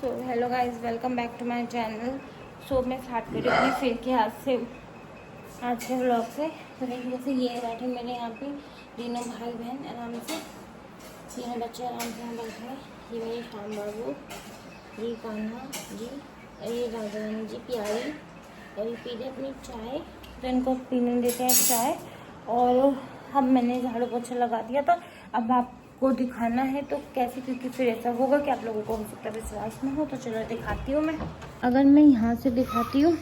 So hello guys, welcome back to my channel. So मैं start कर रही हूँ अपने फिर के हाथ से आज के व्लॉग से। तो जैसे ये बैठे मेरे यहाँ पे तीनों भाई बहन आराम से, तीनों बच्चे आराम से यहाँ बैठे हैं। ये मेरे शाम बाबू, ये कान्हा जी और ये राजा रानी जी प्यारी, और ये पी रहे अपनी चाय। तो इनको पीने देते हैं चाय। और अब मैंने झाड़ू पोछा लगा दिया, तो अब आपको दिखाना है तो कैसे, क्योंकि फिर ऐसा होगा कि आप लोगों को हो सकता है विश्वास ना हो। तो चलो दिखाती हूँ मैं। अगर मैं यहाँ से दिखाती हूँ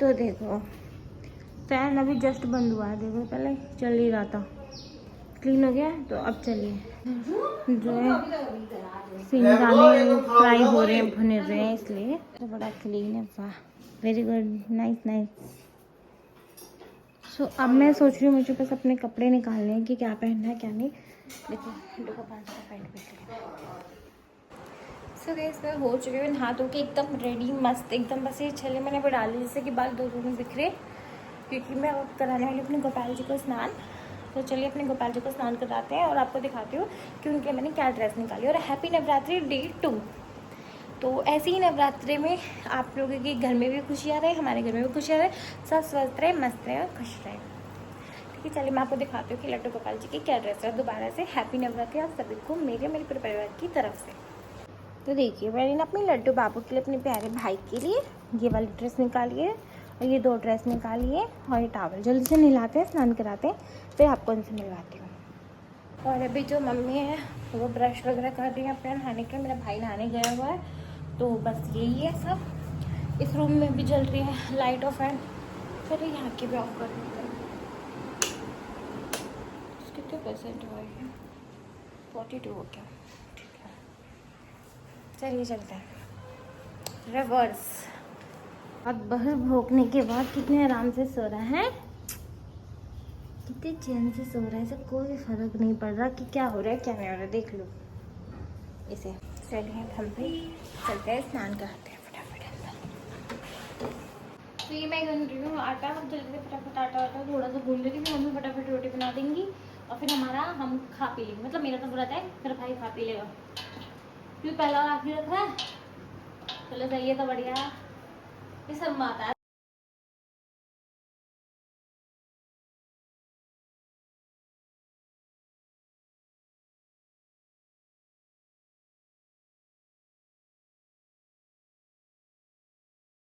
तो देखो, फैन अभी जस्ट बंद हुआ है। देखो पहले चल ही रहा था, क्लीन हो गया। तो अब चलिए, जो है सिंगदाने फ्राई हो रहे हैं, भुने रहे हैं, इसलिए तो बड़ा क्लीन है। वाह, वेरी गुड, नाइस नाइस। सो अब मैं सोच रही हूँ मुझे बस अपने कपड़े निकालने हैं कि क्या पहनना है क्या नहीं। देखो देखो 500 का पैंट पहन लिया। सो गैस मैं हो चुके हैं नहा धो के एकदम रेडी मस्त एकदम। बस ये छले मैंने भी डाली जिससे कि बाल दो में बिखरे, क्योंकि मैं अब कराने वाली अपने गोपाल जी को स्नान। तो चलिए अपने गोपाल जी को स्नान कराते हैं और आपको दिखाती हूँ कि उनके मैंने क्या ड्रेस निकाली। और हैप्पी नवरात्रि डे 2। तो ऐसे ही नवरात्रि में आप लोगों के घर में भी खुशियाँ रहे, हमारे घर में भी खुशियाँ रहे, सब स्वस्थ रहे, मस्त रहे और खुश रहे। ठीक है, चलिए मैं आपको दिखाती हूँ कि लड्डू गोपाल जी की क्या ड्रेस है। दोबारा से हैप्पी नवरात्रि आप सभी को मेरे पूरे परिवार की तरफ से। तो देखिए, मैंने ना अपने लड्डू बाबू के लिए, अपने प्यारे भाई के लिए ये वाली ड्रेस निकाली है, और ये 2 ड्रेस निकाली है, और ये टावल। जल्दी से नहलाते हैं, स्नान कराते हैं, फिर आपको उनसे मिलवाती हूँ। और अभी जो मम्मी है वो ब्रश वगैरह कर रही है अपना नहाने के लिए। मेरा भाई नहाने गया हुआ है। तो बस यही है सब। इस रूम में भी जल रही है लाइट और फैन। चलिए यहाँ की भी ऑफ कर देते हैं। कितने परसेंट हुआ है? 42 हो गया। ठीक है, चलिए चलते हैं रिवर्स। अब बहर भोंकने के बाद कितने आराम से सो रहा है, कितने चैन से सो रहा है। इसे कोई फर्क नहीं पड़ रहा कि क्या हो रहा है क्या नहीं हो रहा है। देख लो इसे। चलिए हम भी चलते हैं, स्नान कराते हैं फटाफट। तो ये मैं गूंद रही हूँ आटा। हम जल्दी से फटाफट आटा थोड़ा सा गूंद रही थी। मम्मी फटाफट रोटी बना देंगी और फिर हम खा पी लेंगे। मतलब मेरा तो बुरा है, मेरा भाई खा पी लेगा। क्यों पहला आखिर रख रहा है? चलो सही है, तो बढ़िया। ये सब आता है।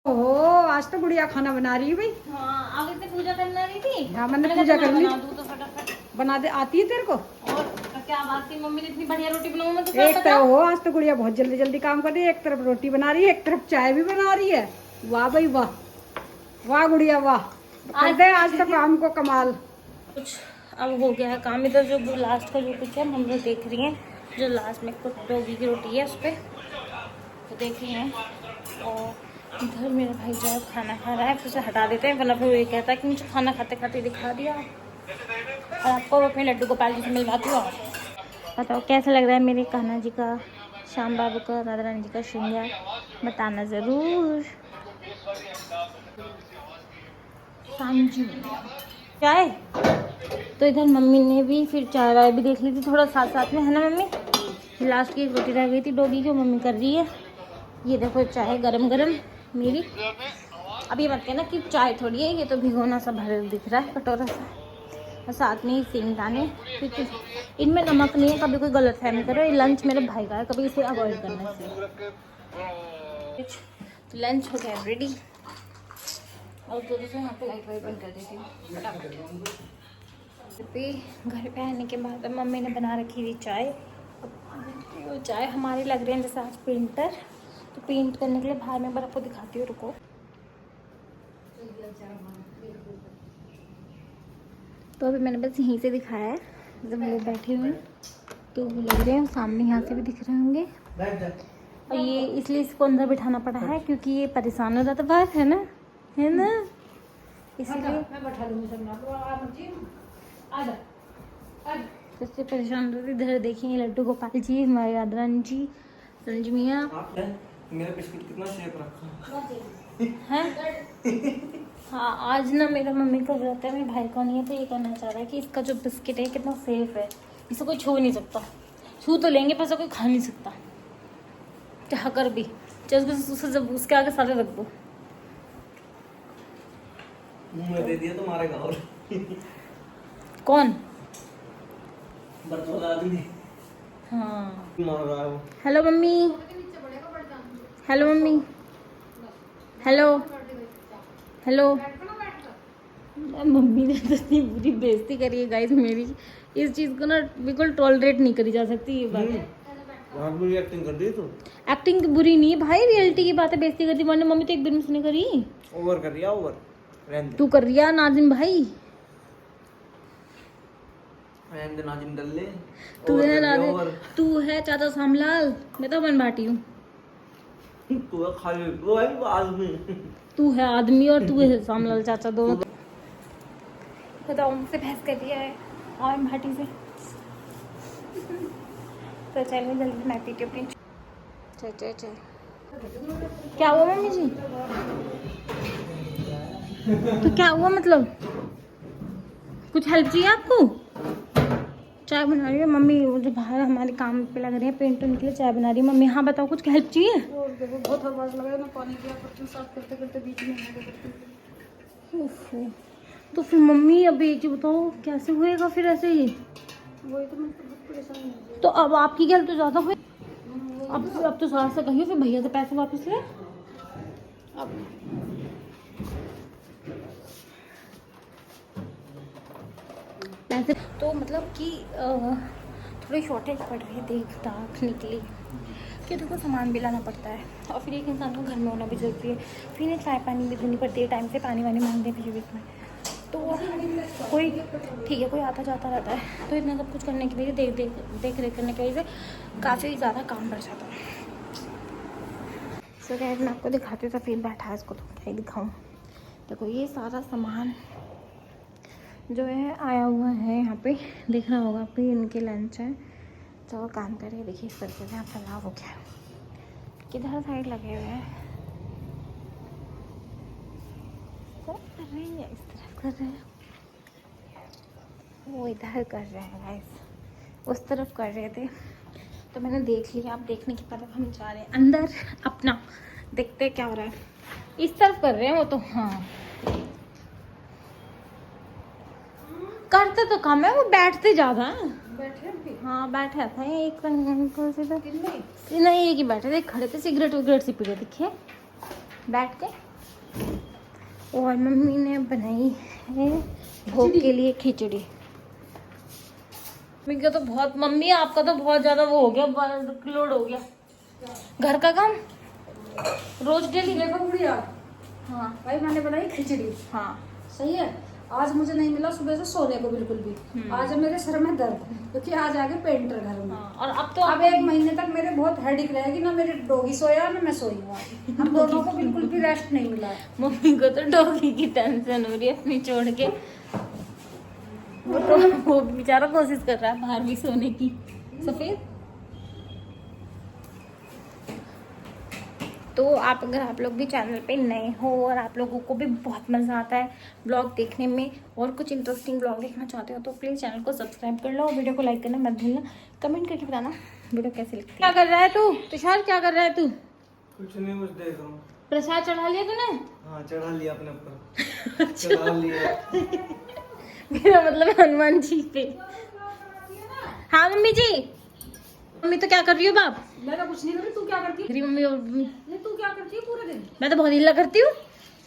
ओहो, आज तो गुड़िया खाना बना रही है भाई। हाँ, आगे से पूजा करना रही थी। हाँ, मैंने पूजा कर ली। बना दूँ तो फटाफट बना दे, आती है तेरे को? और क्या बात थी, मम्मी ने इतनी बढ़िया रोटी बनाऊँ मैं तो एक तरफ हो, आज तो गुड़िया बहुत जल्दी जल्दी काम कर रही है। एक तरफ रोटी बना रही है, एक तरफ चाय भी बना रही है। वाह भाई वाह, वाह गुड़िया वाह। कर दे आज तो काम को कमाल। कुछ अब हो गया है काम। इधर जो लास्ट का जो कुछ है हम लोग देख रही हैं, जो लास्ट में डोगी की रोटी है उस पर तो देख रही हैं। और इधर मेरा भाई जो है खाना खा रहा है, फिर उसे हटा देते हैं, वरना फिर ये कहता है कि मुझे खाना खाते खाते दिखा दिया। और आपको अपने लड्डू गोपाल जी से मिलवाती हूँ। बताओ कैसा लग रहा है मेरे कान्हा जी का, श्याम बाबू का, राधा रानी जी का श्रृंगार, बताना ज़रूर। शाम जी चाय। तो इधर मम्मी ने भी फिर चाय वाय भी देख ली थी थोड़ा साथ साथ में, है ना मम्मी? लास्ट की एक रोटी रह गई थी डोगी की, मम्मी कर रही है। ये देखो चाय गरम गरम मेरी। अब ये मत कहना कि चाय थोड़ी है, ये तो भिगोना सा भर दिख रहा है कटोरा सा। और साथ में ही सिंगदाने, क्योंकि इनमें नमक नहीं है। कभी कोई गलत फहमी करो, ये लंच मेरे भाई का है, कभी इसे अवॉइड करना चाहिए। तो लंच हो गया रेडी। और तो से यहाँ पे लाइट वाइट बंद कर देती हूँ फटाफट। घर पे आने के बाद मम्मी ने बना रखी थी चाय। वो चाय हमारे लग रहे हैं जैसे आज पेंटर, तो पेंट करने के लिए बाहर में, आपको दिखाती हूँ, रुको। तो अभी मैंने बस यहीं से दिखाया है, जब वो बैठे हुए हैं तो वो लग रहे हैं सामने, यहाँ से भी दिख रहे होंगे। और ये इसलिए इसको अंदर बिठाना पड़ा है क्योंकि ये परेशान हो जाता बाहर, है ना, है ना, इसीलिए सबसे परेशान होती। इधर देखिए लड्डू गोपाल जी, हमारे राधा रानी जी, संजमिया। मेरा बिस्कुट कितना शेप रखा है। हाँ, आज ना मेरा मम्मी का व्रत है, मेरे भाई का नहीं है, तो ये कहना चाह रहा है कि इसका जो बिस्किट है कितना सेफ है, इसे कोई छू नहीं सकता। छू तो लेंगे पर कोई खा नहीं सकता। चाह कर भी, चाहे उसके आगे सारे रख दो। मुंह में दे दिया तो मारेगा और कौन? बर्तन वाला आदमी हाँ। मार रहा है वो। Hello mummy, hello mummy, hello hello. Mummy ने तो इतनी बुरी बेइज्जती करी है गाइस मेरी, इस चीज़ को ना बिल्कुल टॉलरेट नहीं करी जा सकती ये बात है। वहाँ बुरी एक्टिंग कर दी तू। एक्टिंग बुरी नहीं है भाई, रियलिटी की बात है, बेइज्जती कर दी। वरना मम्मी तो एक दिन उसने करी। ओवर कर दिया, ओवर। रहने दे। तू कर रिया नाजिम भाई, रहने दे नाजिम डल्ले। तू ओवर है कर दिया, नाजिम, ओवर। तू है चाचा सामलाल, मैं तो बन बाटी हूँ। तू है खाली, वो है वो आदमी। तू है आदमी और तू है सामलाल चाचा, दोनों। बताओ, मुझसे बहस कर दिया है और भाटी से। तो चलिए जल्दी मैं पीती हूँ अपनी चाय। क्या हुआ मम्मी जी? तो क्या हुआ, मतलब कुछ हेल्प चाहिए आपको? चाय बना रही है मम्मी, मुझे बाहर हमारे काम पे लग रहे हैं, पेंट के लिए चाय बना रही है मम्मी। हाँ बताओ, कुछ हेल्प चाहिए? और देखो बहुत आवाज लगा है ना, पानी दिया, बर्तन साफ करते करते बीच में आ गए। ओफो, तो फिर मम्मी अब एक चीज बताओ, कैसे होएगा फिर ऐसे ही? वही तो मैं बहुत परेशान हूँ। तो अब आपकी गलती तो ज़्यादा हुई। अब तो सास से कहिए, फिर भैया से पैसे वापस ले। अब पैसे तो मतलब कि थोड़ी शॉर्टेज पड़ रही है, देख दाख निकली कि देखो सामान भी लाना पड़ता है, और फिर एक इंसान को घर में होना भी जरूरी है। फिर इन्हें चाय पानी भी देनी पड़ती है, टाइम से पानी वानी मांगते हैं बीच में। तो कोई ठीक है, कोई आता जाता रहता है, तो इतना सब कुछ करने की वजह देख रेख करने की वजह से काफ़ी ज़्यादा काम बढ़ जाता है। सो गाइस मैं आपको दिखाती हूँ, तो फिर बैठा है इसको तो क्या ही दिखाऊँ। देखो ये सारा सामान जो है आया हुआ है यहाँ पे, दिख रहा होगा आपको, इनके लंच है। तो काम करिए, देखिए इस तरीके से यहाँ फैलाव हो गया, किधर साइड लगे हुए हैं, कर रहे हैं, इस तरफ कर रहे हैं, वो इधर कर रहे हैं गाइस, उस तरफ कर रहे थे। तो मैंने देख लिया, आप देखने की तरफ हम जा रहे हैं अंदर, अपना देखते हैं क्या हो रहा है। इस तरफ कर रहे हैं वो तो, हाँ करते तो कम है, वो बैठते ज़्यादा हैं। बैठे हम भी। हाँ बैठे थे एक अंकल से, तो कितने? नहीं एक ही बैठे थे, खड़े थे, सिगरेट विगरेट सी पी रहे दिखे बैठ के। और मम्मी ने बनाई है भोग के लिए खिचड़ी। मम्मी का तो बहुत, मम्मी आपका तो बहुत ज्यादा वो हो गया, लोड हो गया घर का काम रोज डेली। देखो बुढ़िया, हाँ भाई मैंने बनाई खिचड़ी, हाँ सही है। आज मुझे नहीं मिला सुबह से सोने को बिल्कुल भी। आज है मेरे सर में दर्द, क्योंकि आज आगे पेंटर घर में। हाँ, और अब तो अब 1 महीने तक मेरे बहुत हेडेक रहेगी, ना मेरे डॉगी सोया ना मैं सोई हूँ। हम दोनों को बिल्कुल भी रेस्ट नहीं मिला है। मम्मी को तो डॉगी की टेंशन हो रही है अपनी छोड़ के, वो बेचारा कोशिश कर रहा है बाहर भी सोने की। सफेद तो अगर आप लोग भी चैनल पे नए हो और आप लोगों को भी बहुत मज़ा आता है ब्लॉग देखने में, और कुछ इंटरेस्टिंग ब्लॉग देखना चाहते हो, तो प्लीज़ चैनल को सब्सक्राइब कर लो और वीडियो को लाइक करना मत भूलना। कमेंट करके बताना वीडियो कैसी लगती है। क्या कर रहा है तू तुषार, क्या कर रहा है तू? कुछ नहीं, कुछ देख रहा हूँ। प्रसाद चढ़ा लिया तूने? हाँ चढ़ा लिया अपने ऊपर। चढ़ा लिया। मेरा मतलब हनुमान जी पे। हाँ मम्मी जी। मम्मी तो क्या कर रही हो बाप? मैं तो कुछ नहीं कर रही, तू क्या करती है? मेरी मम्मी और नहीं, तू क्या करती है पूरे दिन? मैं तो बहुत हिल्ला करती हूँ।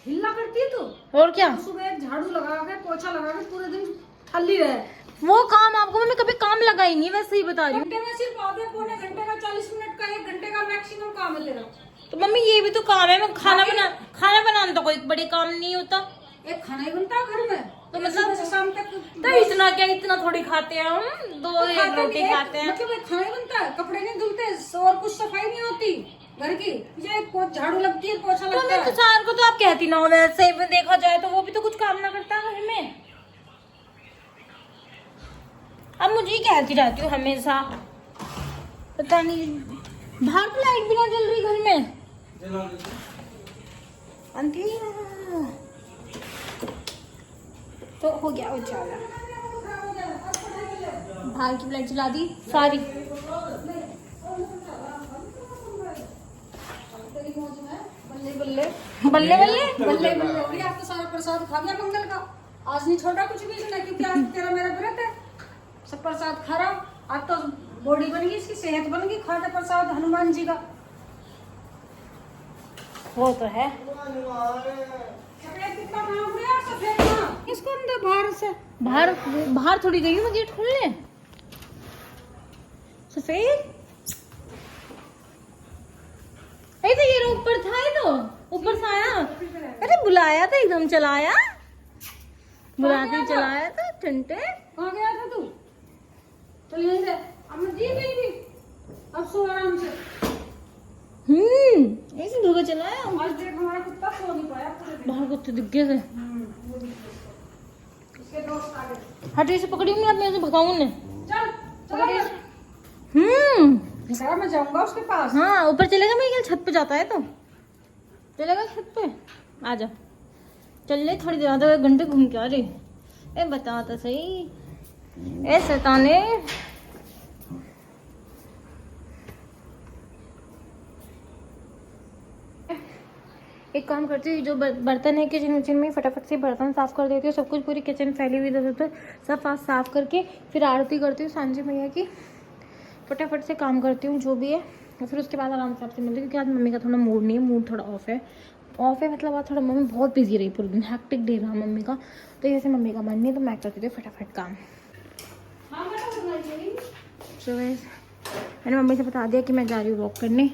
हिल्ला करती है तू? और क्या, सुबह एक झाड़ू लगा के पोछा लगा के पूरे दिन हल्ली रहे। वो काम आपको मम्मी कभी काम लगा ही नहीं, वैसे ही बता रही हूँ। घंटे में सिर्फ आधे पौने घंटे का, 40 मिनट का, 1 घंटे का मैक्सिमम काम है तेरा। तो मम्मी ये भी तो काम है, मैं खाना बनाना तो कोई बड़ी काम नहीं होता। एक खाना ही बनता है घर में, तो ये मतलब सुबह से शाम तक। तो इतना क्या, इतना थोड़ी खाते हैं हम, 2-1 रोटी खाते हैं। मतलब एक खाना ही बनता है, कपड़े नहीं धुलते और कुछ सफाई नहीं होती घर की, ये झाड़ू लगती है, पोछा लगता मम्मी है। तो सार को तो आप कहती ना हो, वैसे भी देखा जाए तो वो भी तो कुछ काम ना करता है घर में। अब मुझे ही कहती रहती हूँ हमेशा, पता नहीं बाहर तो लाइट भी ना जल रही घर में, अंधेरा तो हो गया उजाला। बाहर की लाइट जला दी सारी। बड़ी मौज है। बल्ले बल्ले बल्ले बल्ले बल्ले बल्ले हो गई। आज तो सारा प्रसाद खा गया मंगल का। आज नहीं छोड़ा कुछ भी इसने, क्योंकि आज तेरा मेरा व्रत है। सब प्रसाद खा रहा। आज तो बॉडी बन गई, इसकी सेहत बन गई। खाते प्रसाद हनुमान जी का। वो तो है। सफेद कितना बना हुआ है, सफेद ना। इसको अंदर बाहर से बाहर बाहर थोड़ी गई हूँ मैं गेट खोलने। सफेद ऐसे ये ऊपर था, ये तो ऊपर से आया। अरे बुलाया था, एकदम चलाया, बुलाते ही चलाया था टंटे। कहाँ गया था तू? चल यहीं से। अब मैं दी गई थी। अब सो आराम से। ऐसे धोखा चलाया। आज देख हमारा कुत्ता सो नहीं पाया पूरे दिन। बाहर कुत्ते दिख गए थे। वो भी। इसके दोस्त आ गए। हट से पकड़ी नहीं, अब मैं उसे भगाऊं ने। चल चल। हम्म मैं जाऊंगा उसके पास। हाँ ऊपर चलेगा, मेरे ख्याल छत पे जाता है, तो चलेगा छत पे। आ जा, चल ले थोड़ी देर, आधा घंटे घूम के आ रही। ए बता तो सही, ए शैताने। एक काम करती हूँ, जो बर्तन है किचन विचन में, फटाफट से बर्तन साफ कर देती हूँ। सब कुछ पूरी किचन फैली हुई इधर उधर सब साफ करके फिर आरती करती हूँ सांझी मैया की। फटाफट से काम करती हूँ जो भी है, और फिर उसके बाद आराम से आपसे मिलती हूँ, क्योंकि आज मम्मी का थोड़ा मूड नहीं है। मूड थोड़ा ऑफ है मतलब आज थोड़ा मम्मी बहुत बिजी रही पूरे दिन। हैक्टिक डे रहा मम्मी का, तो जैसे मम्मी का मन नहीं, तो मैं करती थी फटाफट काम। तो मैंने मम्मी से बता दिया कि मैं जा रही हूँ वॉक करने,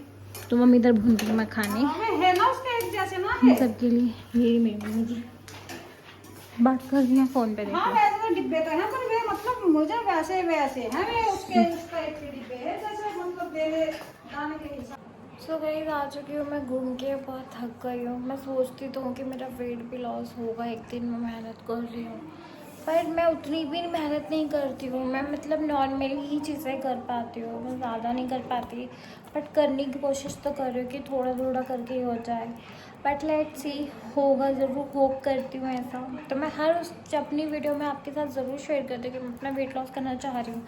तो मम्मी इधर भून रही मैं खाने है ना उसके एक जैसे ना इन सबके लिए। यही मेरी मम्मी जी बात कर रही है फोन पे। हाँ देखो वैसे तो डिब्बे तो हैं, पर वे मतलब मुझे वैसे वैसे हैं वे। उसका एक डिब्बे है जैसे, मतलब मेरे दाने के हिसाब। सो गाइस आ चुकी हूँ मैं घूम के, बहुत थक गई हूँ। मैं सोचती तो हूँ कि मेरा वेट भी लॉस होगा एक दिन, मैं मेहनत कर रही हूँ, पर मैं उतनी भी मेहनत नहीं करती हूँ। मैं मतलब नॉर्मली ही चीज़ें कर पाती हूँ, मैं ज़्यादा नहीं कर पाती, बट करने की कोशिश तो कर रही हूँ कि थोड़ा थोड़ा करके ही हो जाए। बट लेट्स सी, होगा ज़रूर, होप करती हूँ ऐसा। तो मैं हर उस अपनी वीडियो में आपके साथ ज़रूर शेयर करती हूँ कि मैं अपना वेट लॉस करना चाह रही हूँ,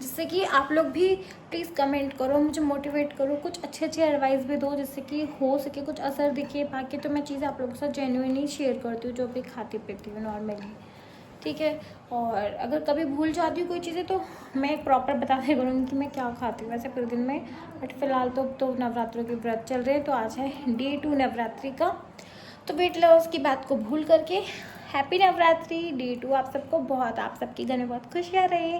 जिससे कि आप लोग भी प्लीज़ कमेंट करो, मुझे मोटिवेट करो, कुछ अच्छी अच्छी एडवाइस भी दो, जिससे कि हो सके कुछ असर दिखे। बाकी तो मैं चीज़ें आप लोगों के साथ जेन्युइनली शेयर करती हूँ, जो भी खाती पीती हूँ नॉर्मली, ठीक है। और अगर कभी भूल जाती हूँ कोई चीज़ें, तो मैं प्रॉपर बता दिया करूँगी कि मैं क्या खाती हूँ वैसे पूरे दिन में। बट फिलहाल तो नवरात्रों के व्रत चल रहे हैं, तो आज है डे 2 नवरात्रि का। तो वेट लॉस की बात को भूल करके हैप्पी नवरात्रि डे 2 आप सबको। बहुत आप सबके घर में बहुत खुशियाँ रहे,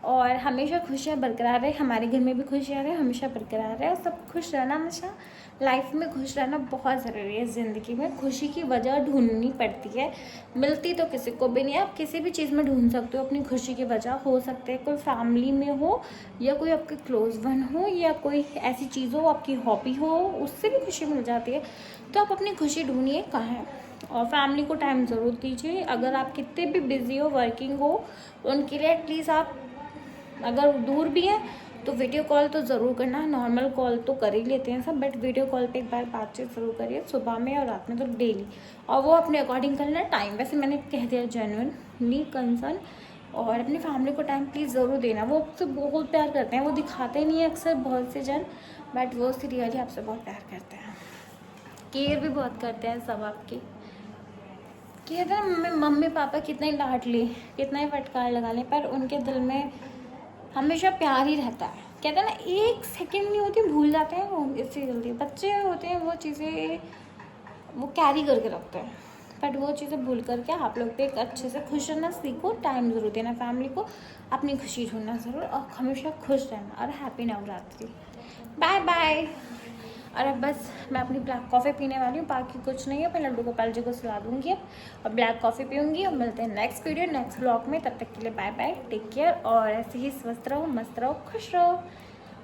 और हमेशा खुशियाँ बरकरार रहे, हमारे घर में भी खुशियाँ रहे, हमेशा बरकरार रहे, और सब खुश रहना। हमेशा लाइफ में खुश रहना बहुत ज़रूरी है। ज़िंदगी में खुशी की वजह ढूंढनी पड़ती है, मिलती तो किसी को भी नहीं है। आप किसी भी चीज़ में ढूंढ सकते हो अपनी खुशी की वजह। हो सकते हैं कोई फैमिली में हो, या कोई आपके क्लोज वन हो, या कोई ऐसी चीज़ हो, आपकी हॉबी हो, उससे भी खुशी मिल जाती है। तो आप अपनी खुशी ढूंढिए कहाँ है, और फैमिली को टाइम ज़रूर दीजिए। अगर आप कितने भी बिजी हो, वर्किंग हो, तो उनके लिए एटलीस्ट आप अगर दूर भी हैं तो वीडियो कॉल तो ज़रूर करना। नॉर्मल कॉल तो कर ही लेते हैं सब, बट वीडियो कॉल पे एक बार बातचीत ज़रूर करिए, सुबह में और रात में, तो डेली। और वो अपने अकॉर्डिंग करना टाइम, वैसे मैंने कह दिया जेन्युइनली कंसर्न। और अपनी फैमिली को टाइम प्लीज़ ज़रूर देना। वो आपसे बहुत प्यार करते हैं, वो दिखाते नहीं है अक्सर बहुत से जन, बट वो सीरियसली आपसे बहुत प्यार करते हैं, केयर भी बहुत करते हैं सब आपकी। कहते हैं मम्मी पापा कितना ही डांट ली, कितना ही फटकार लगा लें, पर उनके दिल में हमेशा प्यार ही रहता है। कहते हैं ना, एक सेकंड नहीं होती, भूल जाते हैं वो इससे जल्दी। बच्चे होते हैं वो चीज़ें वो कैरी करके रखते हैं, बट वो चीज़ें भूल करके आप लोग भी एक अच्छे से खुश रहना सीखो। टाइम ज़रूर देना फैमिली को, अपनी खुशी ढूंढना ज़रूर, और हमेशा खुश रहना। और हैप्पी नवरात्रि, बाय बाय। और अब बस मैं अपनी ब्लैक कॉफ़ी पीने वाली हूँ, बाकी कुछ नहीं है। मैं लड्डू गोपाल जी को सुला दूँगी अब, और ब्लैक कॉफ़ी पीऊँगी। और मिलते हैं नेक्स्ट वीडियो, नेक्स्ट ब्लॉग में। तब तक के लिए बाय बाय, टेक केयर, और ऐसे ही स्वस्थ रहो, मस्त रहो, खुश रहो।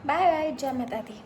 बाय बाय, जय माता दी।